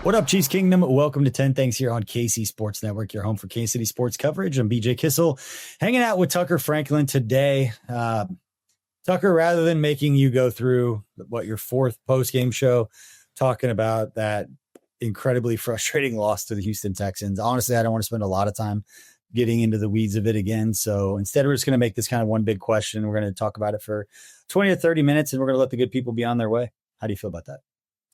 What up, Chiefs Kingdom? Welcome to 10 Things here on KC Sports Network, your home for Kansas City sports coverage. I'm BJ Kissel, hanging out with Tucker Franklin today. Tucker, rather than making you go through your fourth post-game show, talking about that incredibly frustrating loss to the Houston Texans, honestly, I don't want to spend a lot of time getting into the weeds of it again. So instead, we're just going to make this kind of one big question. We're going to talk about it for 20 to 30 minutes, and we're going to let the good people be on their way. How do you feel about that?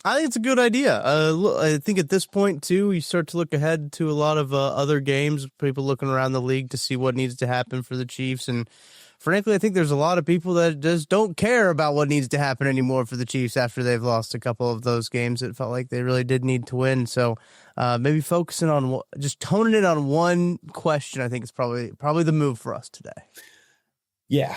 I think it's a good idea. I think at this point, too, you start to look ahead to a lot of other games, people looking around the league to see what needs to happen for the Chiefs. And frankly, I think there's a lot of people that just don't care about what needs to happen anymore for the Chiefs after they've lost a couple of those games. It felt like they really did need to win. So maybe focusing on just toning it on one question, I think is probably the move for us today. Yeah,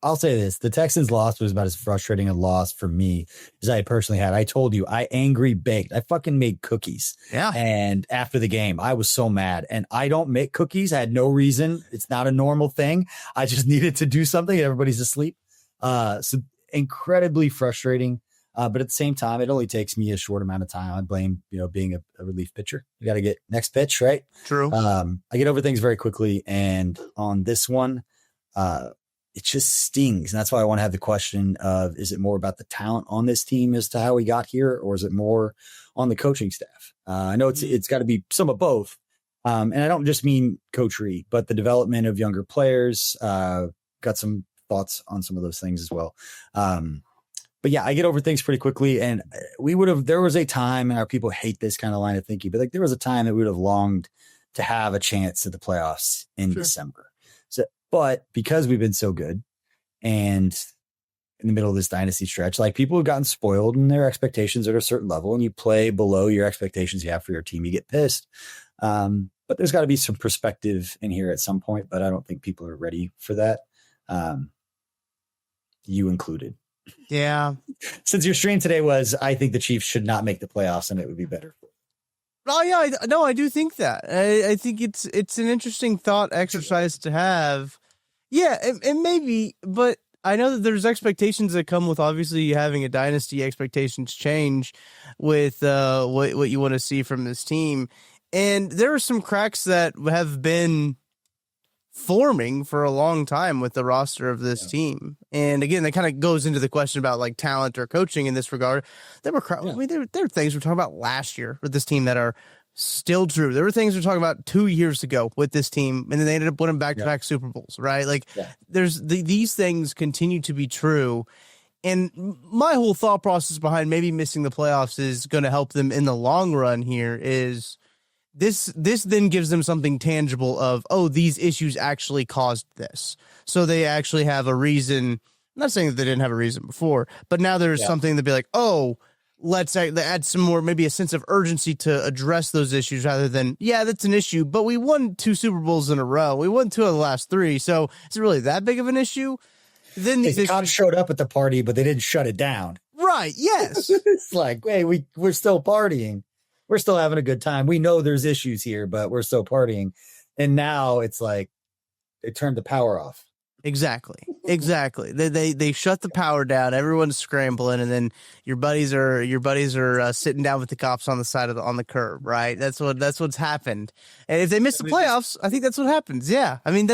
I'll say this. The Texans loss was about as frustrating a loss for me as I personally had. I told you, I angry baked. I fucking made cookies. Yeah. And after the game, I was so mad. And I don't make cookies. I had no reason. It's not a normal thing. I just needed to do something. Everybody's asleep. So incredibly frustrating. But at the same time, it only takes me a short amount of time. I blame, being a relief pitcher. You got to get next pitch, right? True. I get over things very quickly. And on this one, it just stings. And that's why I want to have the question of, is it more about the talent on this team as to how we got here, or is it more on the coaching staff? I know it's got to be some of both. And I don't just mean coachery, but the development of younger players. Got some thoughts on some of those things as well. But yeah, I get over things pretty quickly. And there was a time, and our people hate this kind of line of thinking, but there was a time that we would have longed to have a chance at the playoffs in December. But because we've been so good and in the middle of this dynasty stretch, people have gotten spoiled and their expectations are at a certain level, and you play below your expectations you have for your team, you get pissed. But there's got to be some perspective in here at some point, but I don't think people are ready for that. You included. Yeah. Since your stream today was, I think the Chiefs should not make the playoffs and it would be better. Oh yeah, I do think that. I think it's an interesting thought exercise to have. Yeah, and maybe, but I know that there's expectations that come with obviously having a dynasty. Expectations change with what you want to see from this team, and there are some cracks that have been forming for a long time with the roster of this team. And again, that kind of goes into the question about talent or coaching in this regard. There were things we're talking about last year with this team that are still true. There were things we're talking about 2 years ago with this team, and then they ended up winning back-to-back Super Bowls, right? There's these things continue to be true. And my whole thought process behind maybe missing the playoffs is going to help them in the long run here is this then gives them something tangible of, these issues actually caused this. So they actually have a reason. I'm not saying that they didn't have a reason before, but now there's something to be like, let's add some more, maybe a sense of urgency to address those issues rather than, that's an issue, but we won 2 Super Bowls in a row. We won 2 of the last 3. So is it really that big of an issue? Then they kind of showed up at the party, but they didn't shut it down. Right. Yes. It's like, hey, we're still partying. We're still having a good time. We know there's issues here, but we're still partying. And now it's like they turned the power off. Exactly. They shut the power down. Everyone's scrambling, and then your buddies are sitting down with the cops on the side on the curb. Right. That's what's happened. And if they miss the playoffs, I think that's what happens. Yeah. I mean,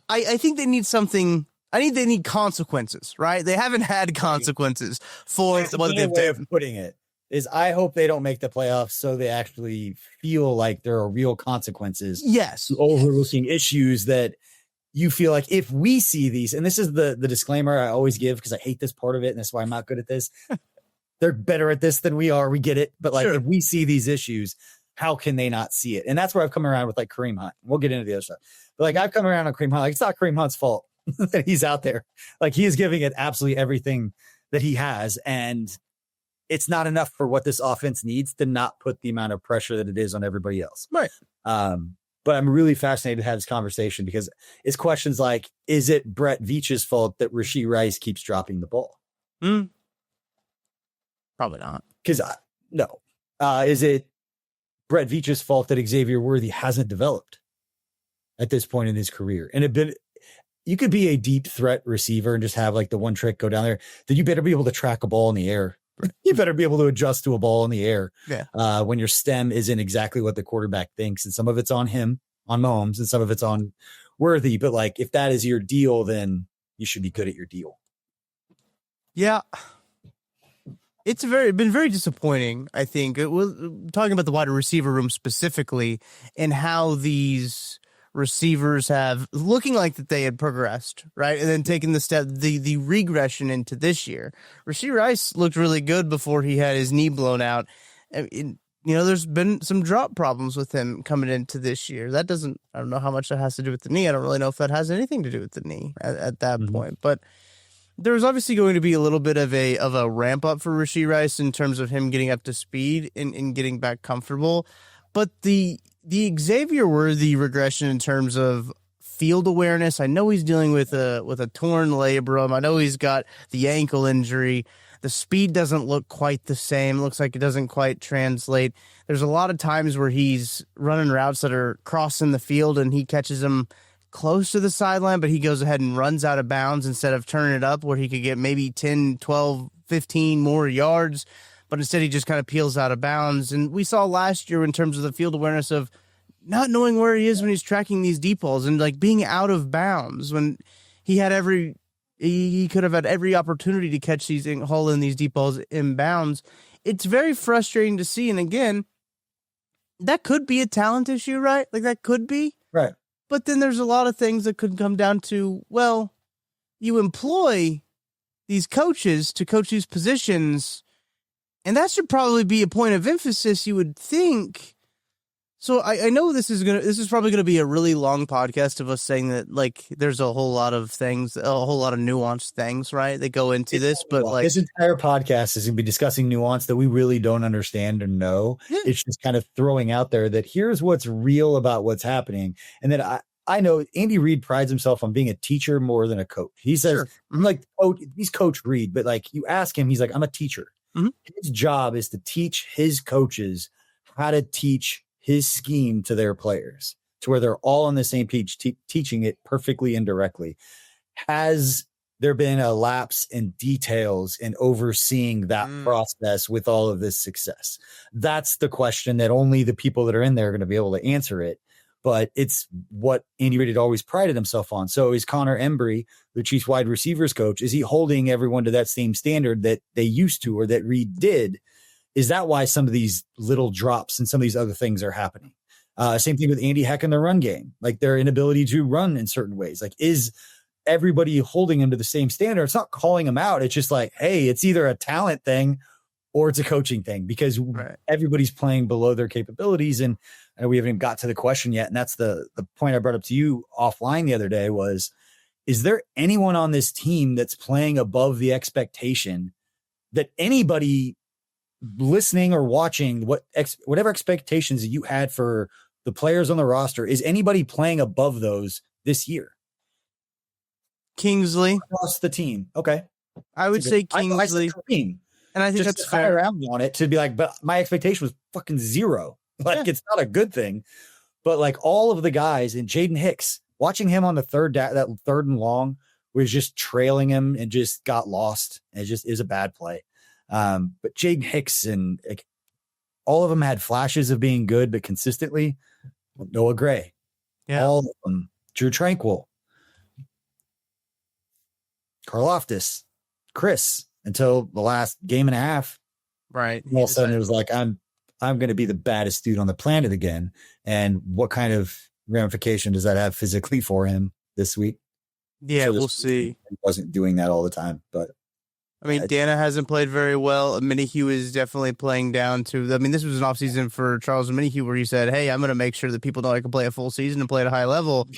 I think they need something. They need consequences. Right. They haven't had consequences for what they've done. Putting it is, I hope they don't make the playoffs so they actually feel like there are real consequences. Yes. Overlooking issues that you feel like, if we see these, and this is the disclaimer I always give because I hate this part of it, and that's why I'm not good at this. They're better at this than we are. We get it. But if we see these issues, how can they not see it? And that's where I've come around with Kareem Hunt. We'll get into the other stuff. But I've come around on Kareem Hunt. It's not Kareem Hunt's fault that he's out there. He is giving it absolutely everything that he has. And it's not enough for what this offense needs to not put the amount of pressure that it is on everybody else. Right. But I'm really fascinated to have this conversation because it's questions like, is it Brett Veach's fault that Rashee Rice keeps dropping the ball? Probably not. Because no. Is it Brett Veach's fault that Xavier Worthy hasn't developed at this point in his career? And you could be a deep threat receiver and just have the one trick go down there. Then you better be able to track a ball in the air You better be able to adjust to a ball in the air. Yeah. When your stem isn't exactly what the quarterback thinks, and some of it's on him, on Mahomes, and some of it's on Worthy. But like, if that is your deal, then you should be good at your deal. Yeah. It's been very disappointing, I think. It was talking about the wide receiver room specifically and how these receivers have looking like that they had progressed, right? And then taking the regression into this year. Rasheed Rice looked really good before he had his knee blown out. There's been some drop problems with him coming into this year. I don't know how much that has to do with the knee. I don't really know if that has anything to do with the knee at that point, but there's obviously going to be a little bit of a ramp up for Rasheed Rice in terms of him getting up to speed and getting back comfortable. But the Xavier Worthy regression in terms of field awareness, I know he's dealing with a torn labrum. I know he's got the ankle injury. The speed doesn't look quite the same. It looks like it doesn't quite translate. There's a lot of times where he's running routes that are crossing the field and he catches them close to the sideline, but he goes ahead and runs out of bounds instead of turning it up where he could get maybe 10, 12, 15 more yards. But instead he just kind of peels out of bounds. And we saw last year in terms of the field awareness of not knowing where he is when he's tracking these deep balls and like being out of bounds when he could have had every opportunity to catch these and haul in these deep balls in bounds. It's very frustrating to see. And again, that could be a talent issue, right? Like that could be. Right. But then there's a lot of things that could come down to, well, you employ these coaches to coach these positions, and that should probably be a point of emphasis, you would think. So I know this is probably gonna be a really long podcast of us saying that like there's a whole lot of things, a whole lot of nuanced things, right, that go into this. But like this entire podcast is gonna be discussing nuance that we really don't understand or know. Yeah. It's just kind of throwing out there that here's what's real about what's happening. And then I know Andy Reid prides himself on being a teacher more than a coach. He says, sure. I'm like, oh, he's Coach Reid, but like you ask him, he's like, I'm a teacher. Mm-hmm. His job is to teach his coaches how to teach his scheme to their players to where they're all on the same page, teaching it perfectly and directly. Has there been a lapse in details in overseeing that process with all of this success? That's the question that only the people that are in there are going to be able to answer it. But it's what Andy Reid had always prided himself on. So is Connor Embry, the Chiefs wide receivers coach, is he holding everyone to that same standard that they used to or that Reid did? Is that why some of these little drops and some of these other things are happening? Same thing with Andy Heck in the run game, like their inability to run in certain ways. Like, is everybody holding him to the same standard? It's not calling him out. It's just like, hey, it's either a talent thing or it's a coaching thing because everybody's playing below their capabilities. And we haven't even got to the question yet. And that's the point I brought up to you offline the other day was, is there anyone on this team that's playing above the expectation that anybody listening or watching, whatever expectations that you had for the players on the roster, is anybody playing above those this year? Kingsley. Across the team. Okay. I would say Kingsley. And I think just that's fair. Around on it to be like, but my expectation was fucking zero. Like, it's not a good thing. But like all of the guys and Jaden Hicks, watching him on the that third and long was just trailing him and just got lost. It just is a bad play. But Jaden Hicks and like, all of them had flashes of being good, but consistently Noah Gray, all of them, Drew Tranquil, Karlaftis, Chris, until the last game and a half. Right. All of a sudden it was like, I'm going to be the baddest dude on the planet again. And what kind of ramification does that have physically for him this week? Yeah, we'll see. He wasn't doing that all the time, but I mean, Dana hasn't played very well. Minihue is definitely playing down to. I mean, this was an offseason for Charles Minihue where he said, "Hey, I'm going to make sure that people know I can play a full season and play at a high level."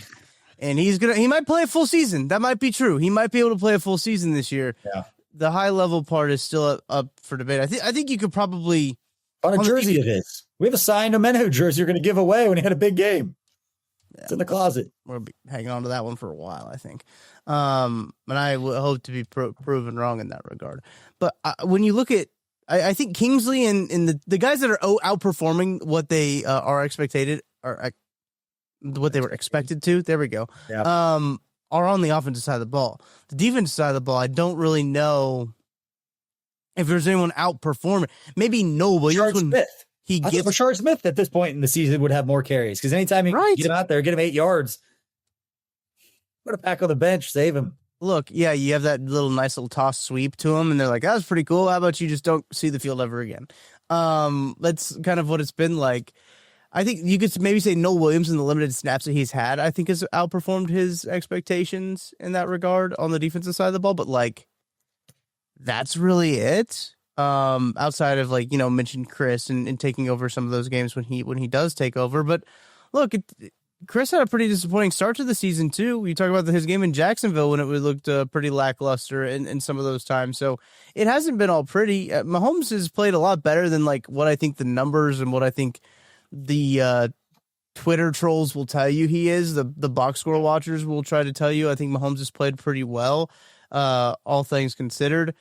And he might play a full season. That might be true. He might be able to play a full season this year. Yeah. The high level part is still up for debate. I think you could probably on a jersey of his. We have a signed Omenu jersey you're going to give away when he had a big game. Yeah, it's in the closet. We'll be hanging on to that one for a while, I think. And I hope to be proven wrong in that regard. But when you look at, I think Kingsley and the guys that are outperforming what they are expected or what they were expected to. There we go. Yeah. Are on the offensive side of the ball. The defensive side of the ball, I don't really know if there's anyone outperforming, maybe no Williams when Smith. he I gets Rashard Smith at this point in the season would have more carries because anytime you get him out there, get him 8 yards, put a pack on the bench, save him. Look, yeah, you have that nice little toss sweep to him, and they're like, "That was pretty cool. How about you just don't see the field ever again?" That's kind of what it's been like. I think you could maybe say Noah Williams in the limited snaps that he's had, I think has outperformed his expectations in that regard on the defensive side of the ball. But like, that's really it. Outside of mentioned Chris and taking over some of those games when he does take over. But look, Chris had a pretty disappointing start to the season too. You talk about his game in Jacksonville when it looked pretty lackluster in some of those times. So it hasn't been all pretty. Mahomes has played a lot better than what I think the numbers and what I think the Twitter trolls will tell you he is. The box score watchers will try to tell you. I think Mahomes has played pretty well, all things considered.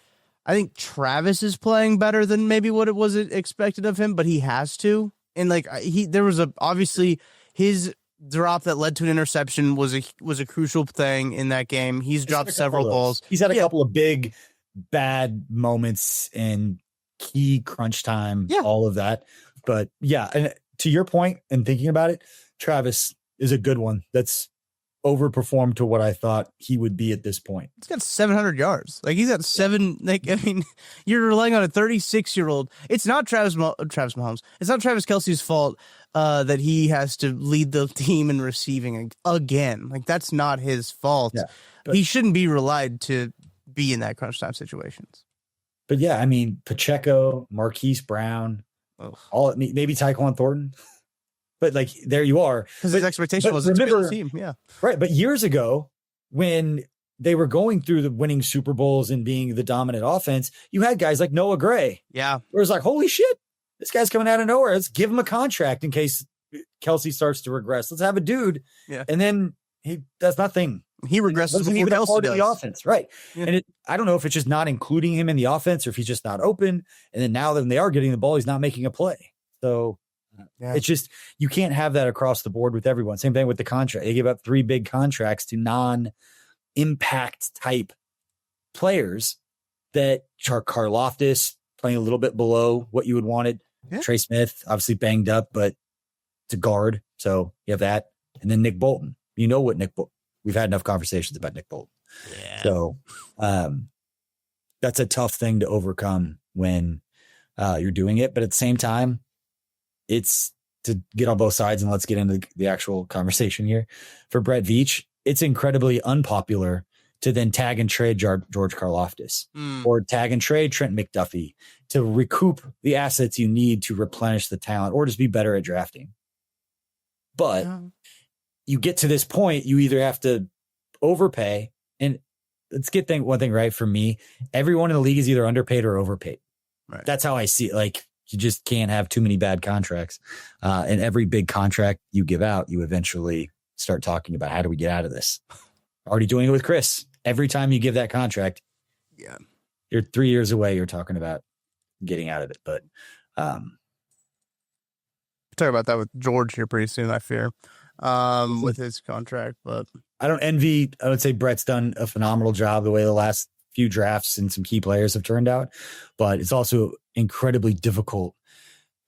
I think Travis is playing better than maybe what it was expected of him, but he has to. And there was obviously his drop that led to an interception was a crucial thing in that game. He's dropped several balls. He's had a couple of big bad moments in key crunch time, all of that. But yeah, and to your point and thinking about it, Travis is a good one. That's overperformed to what I thought he would be at this point. He's got 700 yards. He's got 7. You're relying on a 36-year-old. It's not Travis Mahomes. It's not Travis Kelce's fault that he has to lead the team in receiving again. That's not his fault. Yeah, he shouldn't be relied to be in that crunch time situations. But yeah, I mean, Pacheco, Marquise Brown, maybe Tyquan Thornton. But there you are. Because his expectation was to build a team. Yeah. Right. But years ago, when they were going through the winning Super Bowls and being the dominant offense, you had guys like Noah Gray. Yeah. Where it's holy shit, this guy's coming out of nowhere. Let's give him a contract in case Kelce starts to regress. Let's have a dude. Yeah. And then he does nothing. He regresses before even Kelce part does. Of the offense. Right. Yeah. And I don't know if it's just not including him in the offense or if he's just not open. And then now that they are getting the ball, he's not making a play. So it's just, you can't have that across the board with everyone. Same thing with the contract. They give up 3 big contracts to non-impact type players that Karlaftis playing a little bit below what you would wanted. Yeah. Trey Smith, obviously banged up, but it's a guard. So you have that. And then Nick Bolton. You know what we've had enough conversations about Nick Bolton. Yeah. So that's a tough thing to overcome when you're doing it. But at the same time, it's to get on both sides, and let's get into the actual conversation here. For Brett Veach, it's incredibly unpopular to then tag and trade George Karlaftis or tag and trade Trent McDuffie to recoup the assets you need to replenish the talent or just be better at drafting. But you get to this point, you either have to overpay, and let's get one thing right for me. Everyone in the league is either underpaid or overpaid. Right. That's how I see it. You just can't have too many bad contracts. And every big contract you give out, you eventually start talking about how do we get out of this? Already doing it with Chris. Every time you give that contract, you're 3 years away. You're talking about getting out of it. But we'll talk about that with George here pretty soon, I fear, with his contract. But I would say Brett's done a phenomenal job the way the last few drafts and some key players have turned out, but it's also incredibly difficult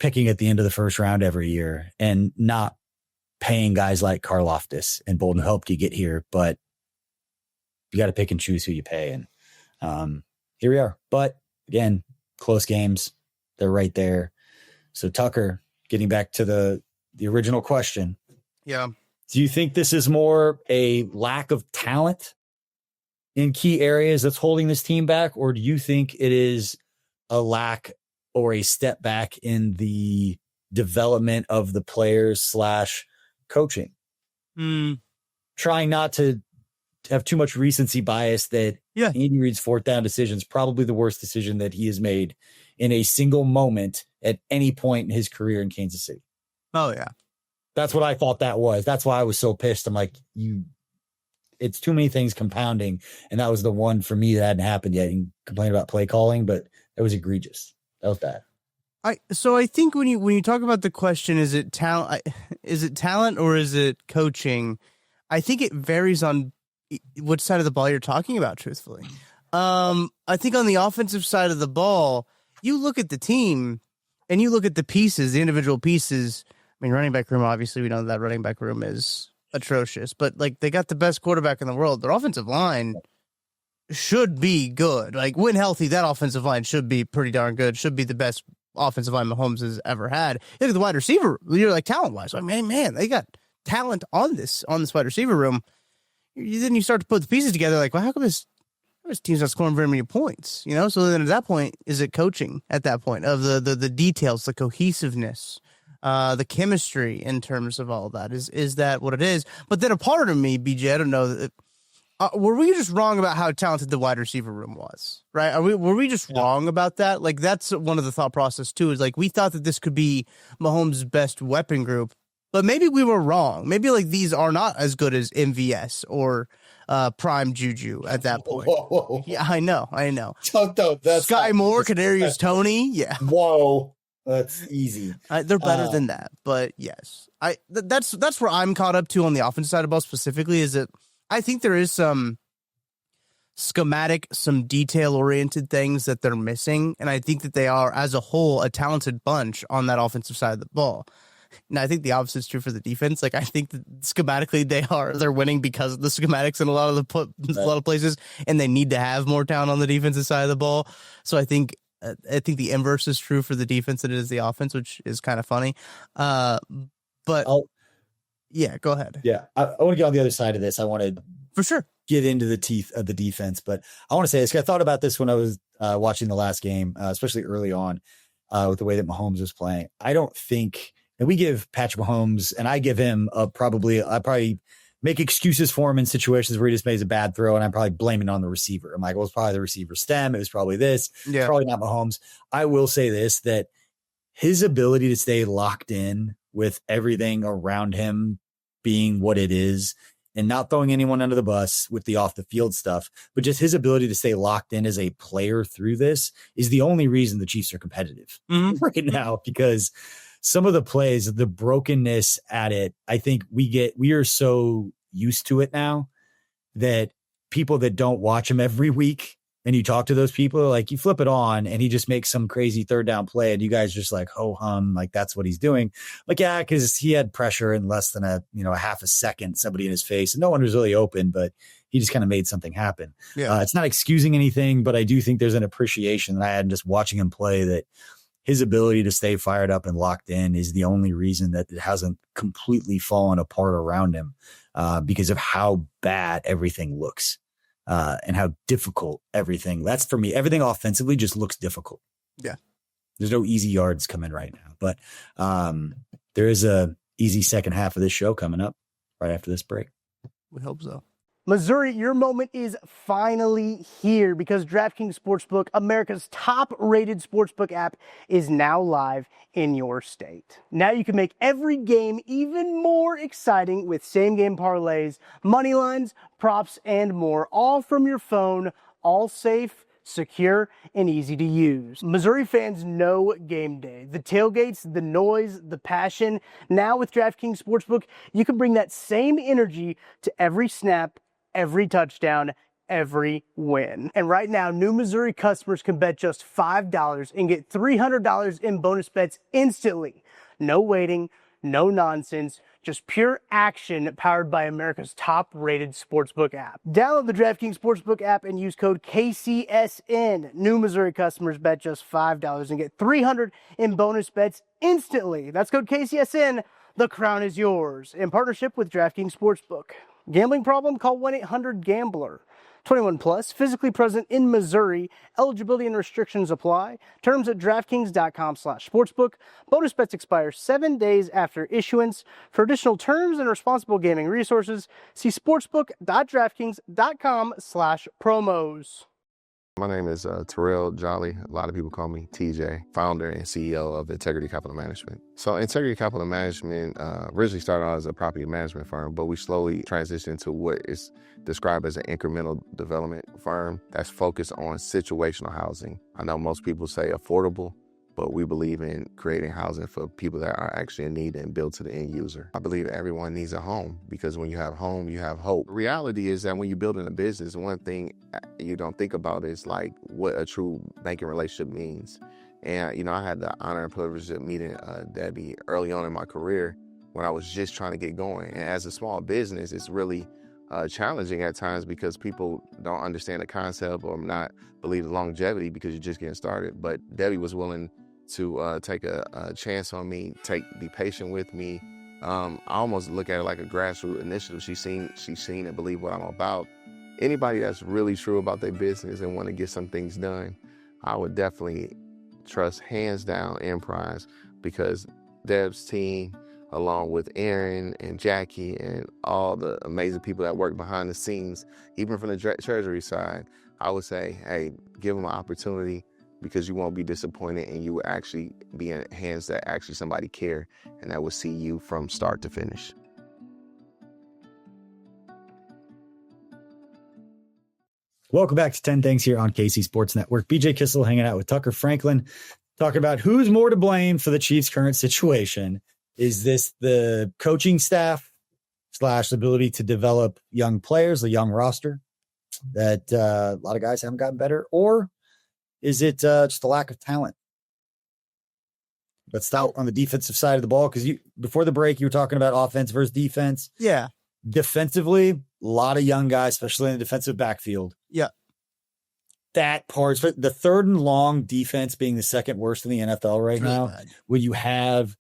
picking at the end of the first round every year and not paying guys like Karlaftis and Bolton helped you get here, but you got to pick and choose who you pay. And here we are. But again, close games. They're right there. So Tucker, getting back to the original question. Yeah. Do you think this is more a lack of talent in key areas that's holding this team back? Or do you think it is a lack or a step back in the development of the players / coaching? Trying not to have too much recency bias that Andy Reid's 4th down decision is probably the worst decision that he has made in a single moment at any point in his career in Kansas City. Oh, yeah. That's what I thought that was. That's why I was so pissed. I'm like, it's too many things compounding. And that was the one for me that hadn't happened yet. You can complain about play calling, but that was egregious. That was bad. So I think when you talk about the question, is it talent or is it coaching? I think it varies on which side of the ball you're talking about, truthfully. I think on the offensive side of the ball, you look at the team and you look at the pieces, the individual pieces. I mean, running back room, obviously, we know that running back room is atrocious, but like they got the best quarterback in the world. Their offensive line should be good. Like when healthy, that offensive line should be pretty darn good. Should be the best offensive line Mahomes has ever had. You look at the wide receiver, you're like talent wise. I mean, man, they got talent on this wide receiver room. Then you start to put the pieces together. Like, well, how come this team's not scoring very many points? You know. So then at that point, is it coaching? At that point of the details, the cohesiveness, the chemistry in terms of all that is that what it is? But then a part of me, BJ, I don't know. Were we just wrong about how talented the wide receiver room was? Right? Were we just wrong about that? Like that's one of the thought process too. Is like we thought that this could be Mahomes' best weapon group, but maybe we were wrong. Maybe like these are not as good as MVS or Prime Juju at that point. Whoa. Yeah, I know. That's Sky Moore, Kadarius Toney. Yeah. Whoa. That's easy. They're better than that, but yes, that's where I'm caught up to on the offensive side of the ball specifically. Is that I think there is some schematic, some detail-oriented things that they're missing, and I think that they are, as a whole, a talented bunch on that offensive side of the ball. Now, I think the opposite is true for the defense. Like, I think that schematically they're winning because of the schematics in a lot of places, and they need to have more talent on the defensive side of the ball. So I think the inverse is true for the defense than it is the offense, which is kind of funny. Yeah, go ahead. Yeah, I want to get on the other side of this. I want to for sure get into the teeth of the defense, but I want to say this. I thought about this when I was watching the last game, especially early on with the way that Mahomes was playing. I don't think, and we give Patrick Mahomes, and I give him I probably make excuses for him in situations where he just makes a bad throw, and I'm probably blaming it on the receiver. I'm like, well, it's probably the receiver stem. It was probably this. Yeah. It's probably not Mahomes. I will say this, that his ability to stay locked in with everything around him being what it is and not throwing anyone under the bus with the off the field stuff, but just his ability to stay locked in as a player through this is the only reason the Chiefs are competitive right now, because some of the plays, the brokenness at it, I think we are so used to it now that people that don't watch him every week and you talk to those people, like you flip it on and he just makes some crazy third down play and you guys just like, ho hum, like that's what he's doing. Like, yeah, because he had pressure in less than a half a second, somebody in his face, and no one was really open, but he just kind of made something happen. Yeah. It's not excusing anything, but I do think there's an appreciation that I had just watching him play, that his ability to stay fired up and locked in is the only reason that it hasn't completely fallen apart around him, because of how bad everything looks. And how difficult everything. That's for me. Everything offensively just looks difficult. Yeah. There's no easy yards coming right now, but there is a easy second half of this show coming up right after this break. We hope so. Missouri, your moment is finally here because DraftKings Sportsbook, America's top-rated sportsbook app, is now live in your state. Now you can make every game even more exciting with same-game parlays, money lines, props, and more, all from your phone, all safe, secure, and easy to use. Missouri fans know game day. The tailgates, the noise, the passion. Now with DraftKings Sportsbook, you can bring that same energy to every snap, every touchdown, every win. And right now, new Missouri customers can bet just $5 and get $300 in bonus bets instantly. No waiting, no nonsense, just pure action powered by America's top-rated sportsbook app. Download the DraftKings Sportsbook app and use code KCSN. New Missouri customers bet just $5 and get $300 in bonus bets instantly. That's code KCSN. The crown is yours. In partnership with DraftKings Sportsbook. Gambling problem? Call 1-800-GAMBLER. 21 plus, physically present in Missouri. Eligibility and restrictions apply. Terms at DraftKings.com/sportsbook. Bonus bets expire 7 days after issuance. For additional terms and responsible gaming resources, see sportsbook.draftkings.com/promos. My name is Terrell Jolly. A lot of people call me TJ, founder and CEO of Integrity Capital Management. So Integrity Capital Management originally started out as a property management firm, but we slowly transitioned to what is described as an incremental development firm that's focused on situational housing. I know most people say affordable, but we believe in creating housing for people that are actually in need and build to the end user. I believe everyone needs a home, because when you have home, you have hope. The reality is that when you're building a business, one thing you don't think about is like what a true banking relationship means. And, I had the honor and privilege of meeting Debbie early on in my career when I was just trying to get going. And as a small business, it's really challenging at times because people don't understand the concept or not believe the longevity because you're just getting started. But Debbie was willing to take a chance on me, be patient with me. I almost look at it like a grassroots initiative. She's seen and believe what I'm about. Anybody that's really true about their business and want to get some things done, I would definitely trust hands down Emprise, because Deb's team, along with Aaron and Jackie and all the amazing people that work behind the scenes, even from the treasury side, I would say, hey, give them an opportunity, because you won't be disappointed and you will actually be in hands that actually somebody care and that will see you from start to finish. Welcome back to 10 Things here on KC Sports Network. BJ Kissel hanging out with Tucker Franklin, talking about who's more to blame for the Chiefs' current situation. Is this the coaching staff / ability to develop young players, a young roster that a lot of guys haven't gotten better? Or is it just a lack of talent? Let's start on the defensive side of the ball, because before the break, you were talking about offense versus defense. Yeah. Defensively, a lot of young guys, especially in the defensive backfield. Yeah. That part, the third and long defense being the second worst in the NFL right now, where you have,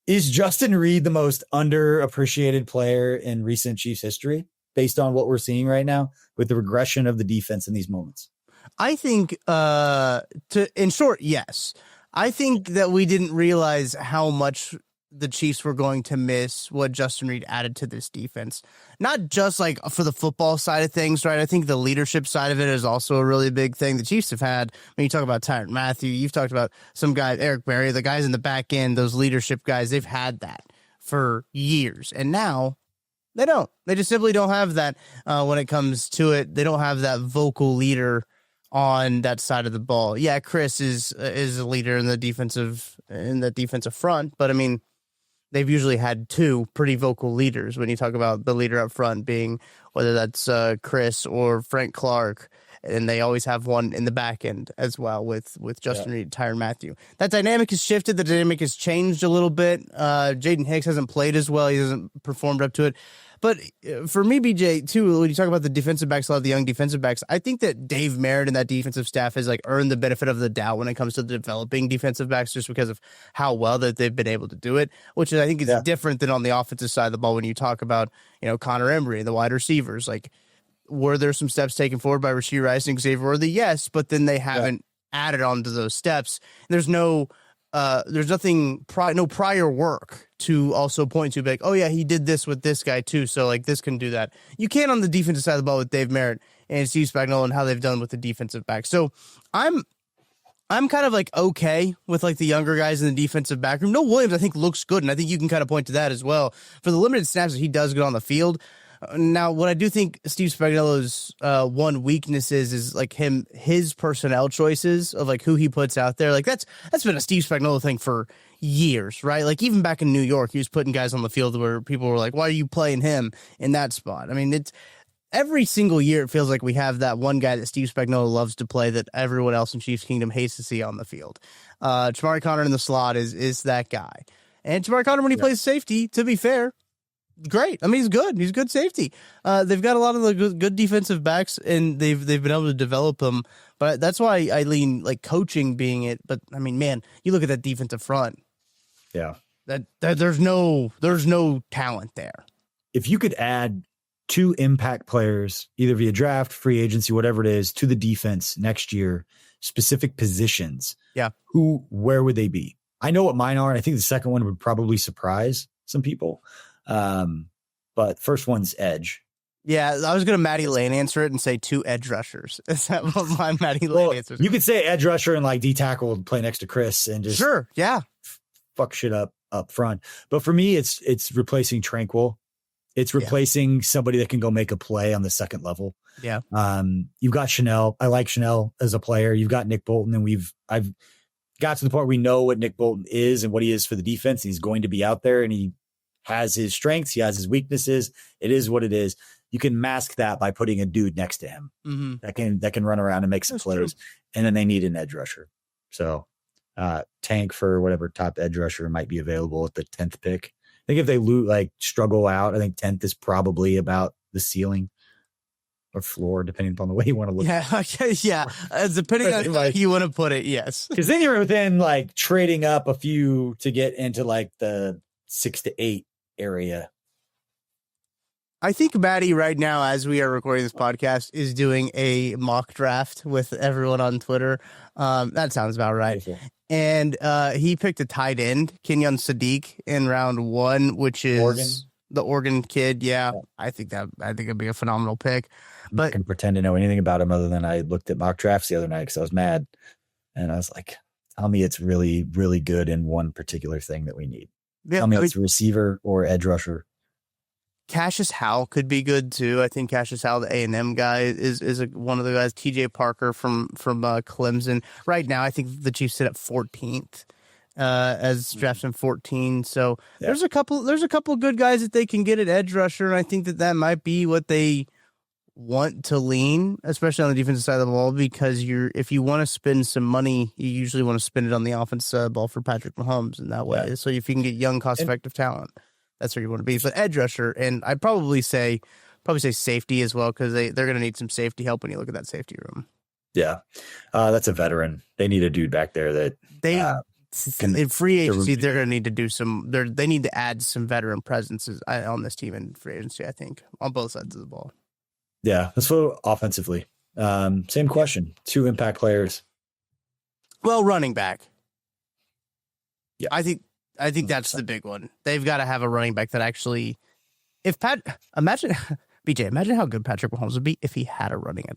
is Justin Reed the most underappreciated player in recent Chiefs history based on what we're seeing right now with the regression of the defense in these moments? I think, in short, yes. I think that we didn't realize how much the Chiefs were going to miss what Justin Reed added to this defense. Not just for the football side of things, right? I think the leadership side of it is also a really big thing. The Chiefs have had, when you talk about Tyrann Mathieu, you've talked about some guys, Eric Berry, the guys in the back end, those leadership guys, they've had that for years. And now they don't. They just simply don't have that when it comes to it. They don't have that vocal leader on that side of the ball. Yeah, Chris is a leader in the defensive front, but I mean, they've usually had two pretty vocal leaders when you talk about the leader up front being whether that's Chris or Frank Clark, and they always have one in the back end as well with Justin Reed, Tyrann Mathieu. That dynamic has shifted. The dynamic has changed a little bit. Jaden Hicks hasn't played as well. He hasn't performed up to it. But for me, BJ, too, when you talk about the defensive backs, a lot of the young defensive backs, I think that Dave Merritt and that defensive staff has earned the benefit of the doubt when it comes to developing defensive backs, just because of how well that they've been able to do it, which I think is different than on the offensive side of the ball when you talk about, Connor Embry, the wide receivers. Were there some steps taken forward by Rashee Rice and Xavier Worthy? Yes, but then they haven't added on to those steps. There's no prior work to also point to, oh yeah, he did this with this guy too, so this can do that. You can't on the defensive side of the ball with Dave Merritt and Steve Spagnuolo and how they've done with the defensive back. So I'm kind of okay with the younger guys in the defensive back room. Noah Williams, I think, looks good, and I think you can kind of point to that as well for the limited snaps that he does get on the field. Now, what I do think Steve Spagnuolo's one weakness is his personnel choices of who he puts out there. That's been a Steve Spagnuolo thing for years, right? Even back in New York, he was putting guys on the field where people were why are you playing him in that spot? I mean, it's every single year it feels like we have that one guy that Steve Spagnuolo loves to play that everyone else in Chiefs Kingdom hates to see on the field. Jamari Conner in the slot is that guy. And Jamari Conner, when he plays safety, to be fair, great. I mean, he's good. He's good safety. They've got a lot of the good defensive backs, and they've been able to develop them. But that's why I lean coaching being it. But I mean, man, you look at that defensive front. Yeah, that there's no talent there. If you could add two impact players, either via draft, free agency, whatever it is, to the defense next year, specific positions, where would they be? I know what mine are, and I think the second one would probably surprise some people. But first one's edge. Yeah, I was going to Matty Lane answer it and say two edge rushers. Is that what my Matty Lane answer is? You could say edge rusher and D tackle play next to Chris and just fuck shit up front. But for me, it's replacing Tranquil. It's replacing somebody that can go make a play on the second level. Yeah. You've got Chanel. I like Chanel as a player. You've got Nick Bolton, and got to the point where we know what Nick Bolton is and what he is for the defense. He's going to be out there, and he has his strengths. He has his weaknesses. It is what it is. You can mask that by putting a dude next to him that can run around and make some plays. True. And then they need an edge rusher. So tank for whatever top edge rusher might be available at the 10th pick. I think if they struggle out, I think 10th is probably about the ceiling or floor, depending upon the way you want to look. Yeah. Depending on how you want to put it, yes. Because then you're within like trading up a few to get into like the 6 to 8 area. I think Maddie right now, as we are recording this podcast, is doing a mock draft with everyone on Twitter. That sounds about right. Beautiful. And he picked a tight end, Kenyon Sadiq, in round 1, which is the Oregon kid. Yeah, I think it'd be a phenomenal pick. But I can pretend to know anything about him other than I looked at mock drafts the other night because I was mad, and I was like, "Tell me it's really, really good in one particular thing that we need. Tell me it's a receiver or edge rusher." Cassius Howell could be good too. I think Cassius Howell, the A&M guy, is one of the guys. TJ Parker from Clemson. Right now, I think the Chiefs sit at 14th as drafting 14. So there's a couple good guys that they can get at edge rusher, and I think that might be what they want to lean, especially on the defensive side of the ball, because if you want to spend some money, you usually want to spend it on the offensive side of the ball for Patrick Mahomes in that way. So if you can get young, cost-effective talent, that's where you want to be. But edge rusher, and I'd probably say safety as well, because they're going to need some safety help when you look at that safety room. Yeah, that's a veteran. They need a dude back there that in free agency they're going to need to do some. They need to add some veteran presences on this team in free agency. I think on both sides of the ball. Yeah, let's go offensively. Same question. 2 impact players. Well, running back. Yeah, I think that's the big one. They've got to have a running back that actually, imagine how good Patrick Mahomes would be if he had a running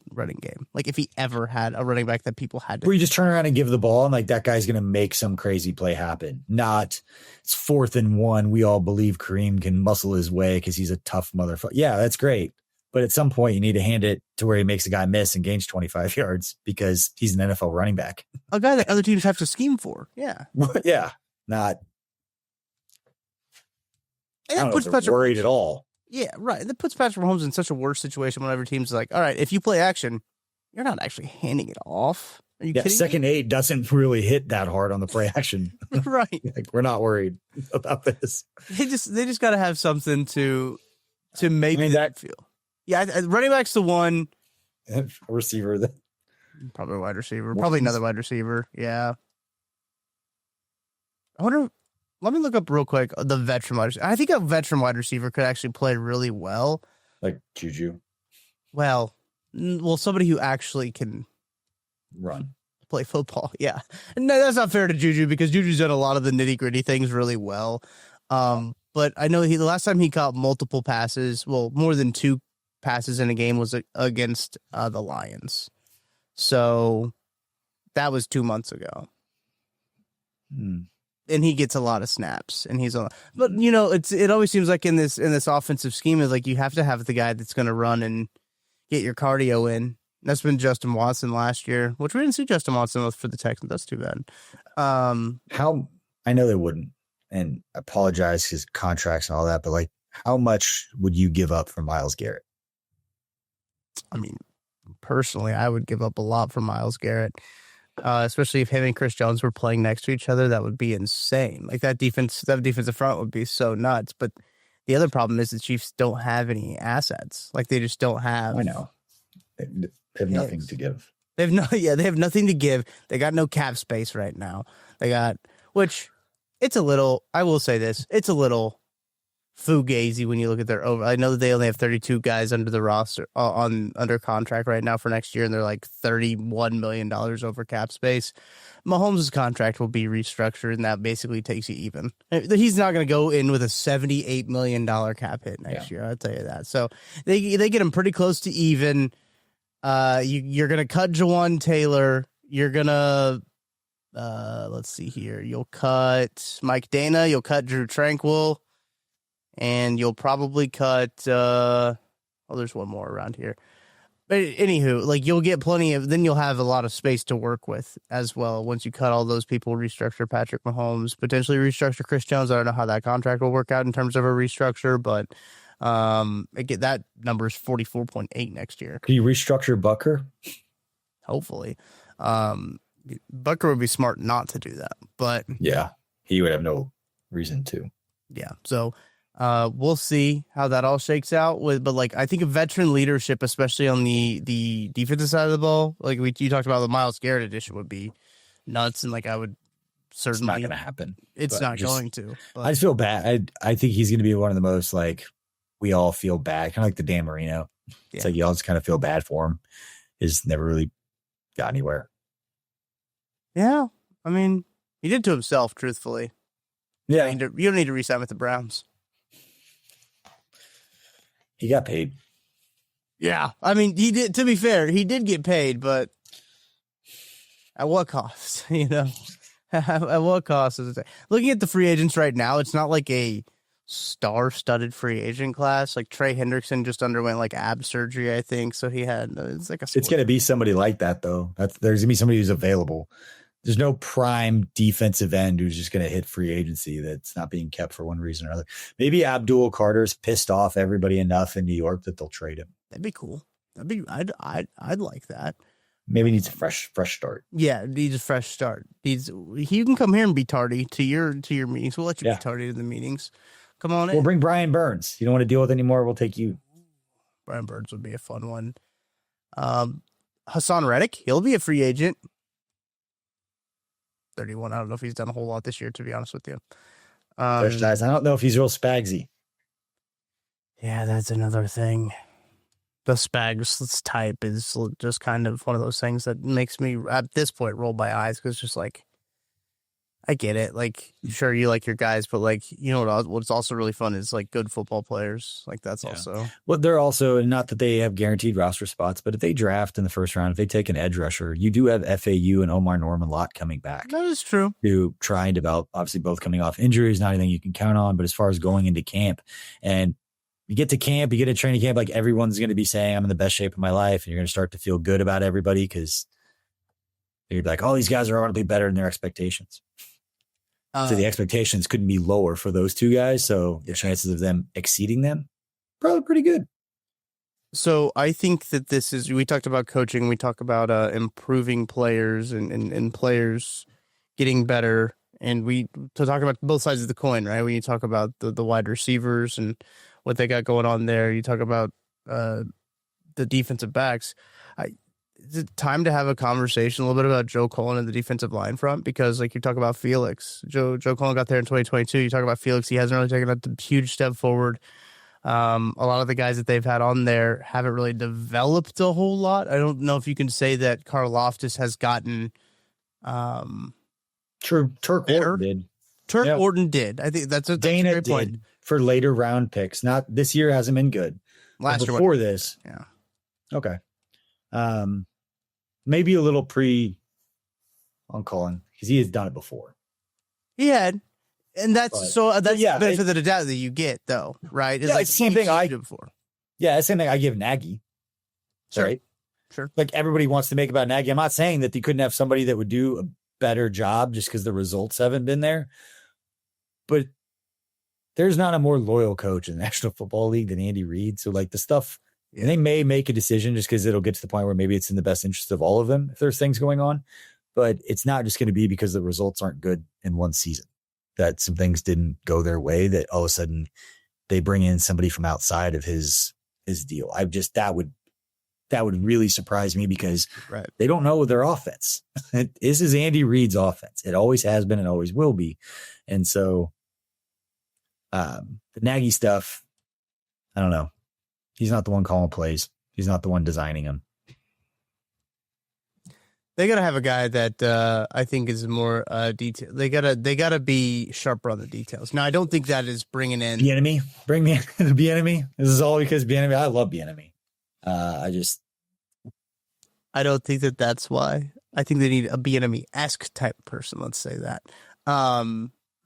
game. Like if he ever had a running back that people had to. Where you just turn around and give the ball and like that guy's going to make some crazy play happen. Not it's 4th and 1. We all believe Kareem can muscle his way because he's a tough motherfucker. Yeah, that's great. But at some point you need to hand it to where he makes a guy miss and gains 25 yards because he's an NFL running back. A guy that other teams have to scheme for. Yeah. Yeah. Not. And that puts Patrick worried at all. Yeah, right. That puts Patrick Mahomes in such a worse situation whenever teams like, all right, if you play action, you're not actually handing it off. Are you kidding second me? 8 doesn't really hit that hard on the play action. Right. Like, we're not worried about this. They just got to have something to make that feel. Yeah, running back's the one. A receiver. Probably a wide receiver. Probably another wide receiver. Yeah. I wonder. Let me look up real quick the veteran wide receiver. I think a veteran wide receiver could actually play really well. Like Juju? Well, somebody who actually can play football. Yeah. No, that's not fair to Juju because Juju's done a lot of the nitty-gritty things really well. But I know the last time he caught multiple passes, well, more than 2 passes in a game was against the Lions. So that was 2 months ago. And he gets a lot of snaps, and but it always seems like in this offensive scheme is like you have to have the guy that's going to run and get your cardio in. That's been Justin Watson last year, which we didn't see Justin Watson for the Texans. That's too bad. How I know they wouldn't, and I apologize his contracts and all that, but like, how much would you give up for Myles Garrett? I mean, personally, I would give up a lot for Myles Garrett. Especially if him and Chris Jones were playing next to each other, that would be insane. Like that defensive front would be so nuts. But the other problem is the Chiefs don't have any assets. Like they just don't have. I know. They have nothing to give. They have nothing to give. They got no cap space right now. Which it's a little. I will say this: it's a little fugazi when you look at their over. I know that they only have 32 guys under the roster under contract right now for next year, and they're like $31 million over cap space. Mahomes' contract will be restructured, and that basically takes you even. He's not going to go in with a $78 million cap hit next year. I'll tell you that. So they get him pretty close to even. You're going to cut Jawan Taylor. You're going to let's see here. You'll cut Mike Dana. You'll cut Drew Tranquil. And you'll probably cut, there's one more around here. But anywho, like you'll get then you'll have a lot of space to work with as well. Once you cut all those people, restructure Patrick Mahomes, potentially restructure Chris Jones. I don't know how that contract will work out in terms of a restructure, but again, that number is 44.8 next year. Can you restructure Bucker? Hopefully. Bucker would be smart not to do that, but yeah, he would have no reason to. Yeah. So we'll see how that all shakes out but like I think a veteran leadership, especially on the defensive side of the ball, like you talked about, the Myles Garrett edition would be nuts, and like I would certainly, it's not going to happen. It's not going to. But. I just feel bad. I think he's going to be one of the most, like, we all feel bad, kind of like the Dan Marino. It's like you all just kind of feel bad for him. He's never really got anywhere. Yeah, I mean, he did to himself, truthfully. Yeah, you don't need to re-sign with the Browns. He got paid. Yeah, I mean, he did. To be fair, he did get paid, but at what cost? You know, at what cost is it? Looking at the free agents right now, it's not like a star-studded free agent class. Like Trey Hendrickson just underwent like ab surgery, I think. So he had it's like it's going to be somebody like that though. There's going to be somebody who's available. There's no prime defensive end who's just going to hit free agency that's not being kept for one reason or another. Maybe Abdul Carter's pissed off everybody enough in New York that they'll trade him. That'd be cool. I'd like that. Maybe he needs a fresh start. Yeah, needs a fresh start. You can come here and be tardy to your meetings. We'll let you be tardy to the meetings. Come on in. We'll bring Brian Burns. You don't want to deal with anymore, we'll take you. Brian Burns would be a fun one. Hassan Reddick, he'll be a free agent. 31. I don't know if he's done a whole lot this year, to be honest with you. I don't know if he's real spagsy. Yeah, that's another thing. The Spags type is just kind of one of those things that makes me, at this point, roll my eyes, because it's just like, I get it. Like, sure, you like your guys, but like, you know what's also really fun is like good football players. Like that's also. Well, they're also, not that they have guaranteed roster spots, but if they draft in the first round, if they take an edge rusher, you do have FAU and Omar Norman-Lott coming back. That is true. To try and develop, obviously both coming off injuries, not anything you can count on, but as far as going into camp, and you get to camp, you get a training camp, like everyone's going to be saying, I'm in the best shape of my life. And you're going to start to feel good about everybody because you're like, oh, these guys are going to be better than their expectations. So the expectations couldn't be lower for those two guys. So the chances of them exceeding them, probably pretty good. So I think that we talked about coaching. We talk about improving players and players getting better. And to talk about both sides of the coin, right? When you talk about the wide receivers and what they got going on there, you talk about the defensive backs. Is it time to have a conversation a little bit about Joe Cullen and the defensive line front? Because like you talk about Felix, Joe Cullen got there in 2022. You talk about Felix, he hasn't really taken a huge step forward. A lot of the guys that they've had on there haven't really developed a whole lot. I don't know if you can say that Karlaftis has gotten. True, Turk Orton did. Orton did. I think that's a Dana great point. Did for later round picks. Not this year hasn't been good. Last year before this, yeah. Okay. Maybe a little on Cullen because he has done it before. He had, and that's the benefit of the doubt that you get, though, right? It's like the same thing I did before. Yeah, the same thing I give Nagy. Sure. Right? Sure. Like everybody wants to make about Nagy. I'm not saying that they couldn't have somebody that would do a better job just because the results haven't been there, but there's not a more loyal coach in the National Football League than Andy Reid. So like the stuff. And they may make a decision just because it'll get to the point where maybe it's in the best interest of all of them if there's things going on. But it's not just going to be because the results aren't good in one season, that some things didn't go their way, that all of a sudden they bring in somebody from outside of his deal. That would really surprise me because they don't know their offense. This is Andy Reid's offense. It always has been and always will be. And so the Nagy stuff, I don't know. He's not the one calling plays. He's not the one designing them. They gotta have a guy that I think is more detailed. They gotta be sharper on the details. Now, I don't think that is bringing in Bieniemy. Bring me the Bieniemy. This is all because Bieniemy. I love Bieniemy. I don't think that's why. I think they need a Bieniemy-esque type person. Let's say that.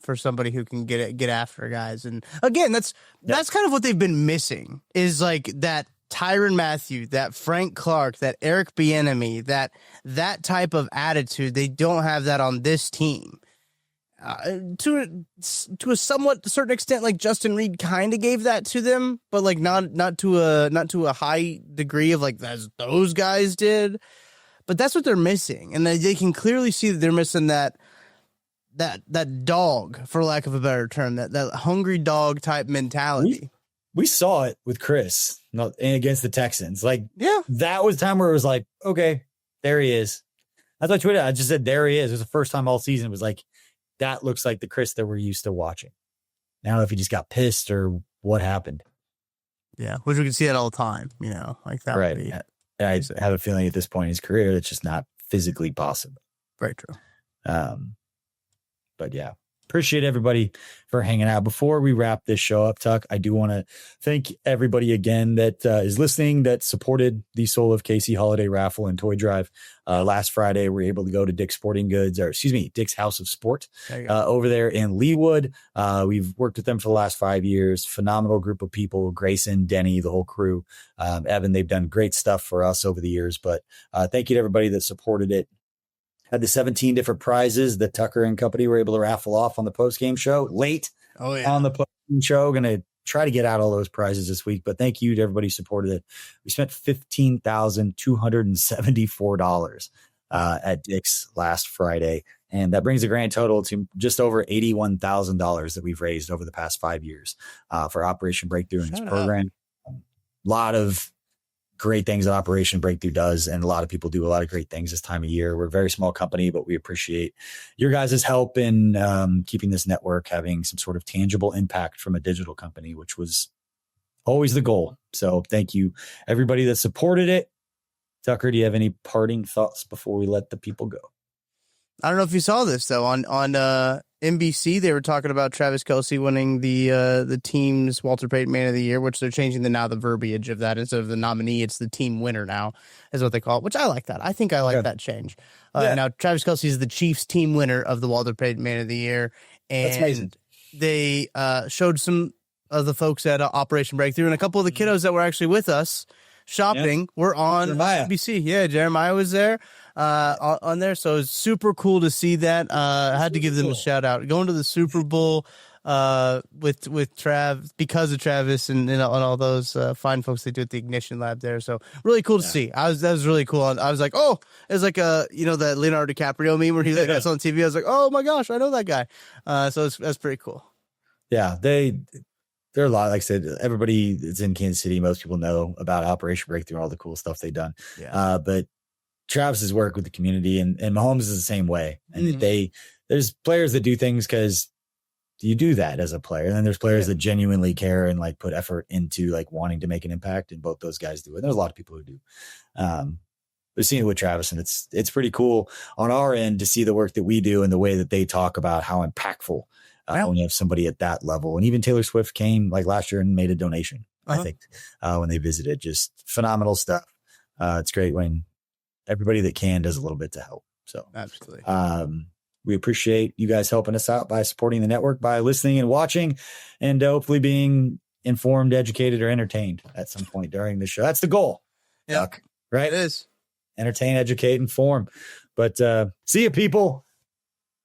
For somebody who can get after guys. And again, that's kind of what they've been missing is like that Tyrann Mathieu, that Frank Clark, that Eric Bieniemy, that type of attitude, they don't have that on this team. To a somewhat certain extent, like Justin Reed kind of gave that to them, but like not to a high degree of like as those guys did. But that's what they're missing, and they can clearly see that they're missing that dog, for lack of a better term, that hungry dog type mentality. We saw it with Chris against the Texans. Like, yeah, that was the time where it was like, okay, there he is. That's why I tweeted. I just said, there he is. It was the first time all season. It was like, that looks like the Chris that we're used to watching. Now, if he just got pissed or what happened. Yeah, which we can see that all the time, like that. Right. Would be I have a feeling at this point in his career, it's just not physically possible. Very true. But yeah, appreciate everybody for hanging out. Before we wrap this show up, Tuck, I do want to thank everybody again that is listening, that supported the Soul of Casey holiday raffle and toy drive. Last Friday, we were able to go to Dick's Dick's House of Sport over there in Leawood. We've worked with them for the last 5 years. Phenomenal group of people, Grayson, Denny, the whole crew. Evan, they've done great stuff for us over the years, but thank you to everybody that supported it. Had the 17 different prizes that Tucker and company were able to raffle off on the post-game show late on the post-game show. Going to try to get out all those prizes this week, but thank you to everybody who supported it. We spent $15,274 at Dick's last Friday, and that brings the grand total to just over $81,000 that we've raised over the past 5 years for Operation Breakthrough and its program. A lot of great things that Operation Breakthrough does, and a lot of people do a lot of great things this time of year. We're a very small company, but we appreciate your guys' help in keeping this network having some sort of tangible impact from a digital company, which was always the goal. So thank you, everybody that supported it. Tucker, do you have any parting thoughts before we let the people go? I don't know if you saw this though on NBC. They were talking about Travis Kelce winning the team's Walter Payton Man of the Year, which they're changing the verbiage of that. Instead of the nominee, it's the team winner now, is what they call it, which I like that. I think I like that change. Now, Travis Kelce is the Chiefs team winner of the Walter Payton Man of the Year. And that's amazing. They showed some of the folks at Operation Breakthrough, and a couple of the kiddos that were actually with us shopping were on NBC. Yeah, Jeremiah was there on there, so it's super cool to see that. I had to give them a shout out. Going to the Super Bowl with Trav, because of Travis and all those fine folks they do at the Ignition Lab there. So really cool to see. That was really cool. I was like, oh, it's like that Leonardo DiCaprio meme where that's on TV. I was like, oh my gosh, I know that guy. So that's pretty cool. Yeah, there are a lot. Like I said, everybody that's in Kansas City, most people know about Operation Breakthrough and all the cool stuff they've done. Yeah. But Travis's work with the community and Mahomes is the same way. And there's players that do things because you do that as a player. And then there's players that genuinely care and like put effort into like wanting to make an impact. And both those guys do it. There's a lot of people who do. But seeing it with Travis, and it's pretty cool on our end to see the work that we do and the way that they talk about how impactful when you have somebody at that level. And even Taylor Swift came like last year and made a donation, I think, when they visited. Just phenomenal stuff. It's great when everybody that can does a little bit to help. So absolutely. We appreciate you guys helping us out by supporting the network, by listening and watching, and hopefully being informed, educated, or entertained at some point during the show. That's the goal. Yeah. Right? It is. Entertain, educate, inform. But see you, people.